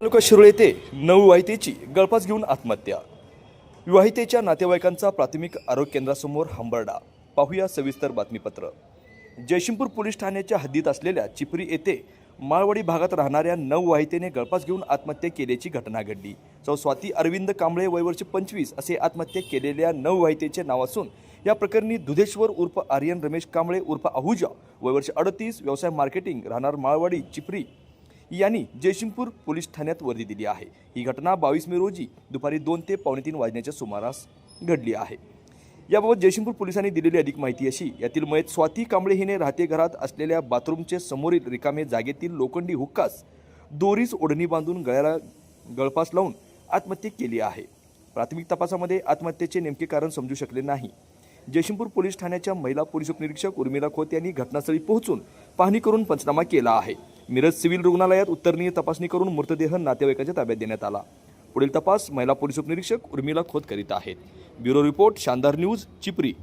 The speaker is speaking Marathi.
तालुका शिरोळ येथे नवविवाहितेची गळफास घेऊन आत्महत्या। विवाहितेच्या नातेवाईकांचा प्राथमिक आरोग्य केंद्रासमोर हंबरडा। पाहूया सविस्तर बातमीपत्र। जयसिंगपूर पोलीस ठाण्याच्या हद्दीत असलेल्या चिपरी येथे माळवाडी भागात राहणाऱ्या नवविवाहितेने गळफास घेऊन आत्महत्या केल्याची घटना घडली। सौ स्वाती अरविंद कांबळे वय वर्ष 25 असे आत्महत्या केलेल्या नवविवाहितेचे नाव असून या प्रकरणी दुधेश्वर उर्फ आर्यन रमेश कांबळे उर्फ आहुजा वय वर्ष 38 व्यवसाय मार्केटिंग राहणार माळवाडी चिपरी यांनी जयसिंगपूर पोलीस ठाण्यात वर्दी दिली आहे। ही घटना 22 मे रोजी दुपारी 2 ते 2:45 वाजण्याच्या सुमारास घडली आहे। याबाबत जयसिंगपूर पोलिसांनी दिलेली अधिक माहिती अशी, यातील मयत स्वाती कांबळे हिने राहते घरात असलेल्या बाथरूमचे समोरील रिकामे जागेतील लोखंडी हुक्कास दोरीस ओढणी बांधून गळ्याला गळफास लावून आत्महत्या केली आहे। प्राथमिक तपासामध्ये आत्महत्येचे नेमके कारण समजू शकले नाही। जयसिंगपूर पोलीस ठाण्याच्या महिला पोलीस उपनिरीक्षक उर्मिला खोत यांनी घटनास्थळी पोहोचून पाहणी करून पंचनामा केला आहे। मिरज सिव्हिल रुग्णालयात उत्तरनीय तपासणी करून मृतदेह नातेवाईकांच्या ताब्यात देण्यात आला। पुढील तपास महिला पोलीस उपनिरीक्षक उर्मिला खोत करीत आहेत। ब्युरो रिपोर्ट शानदार न्यूज चिपरी।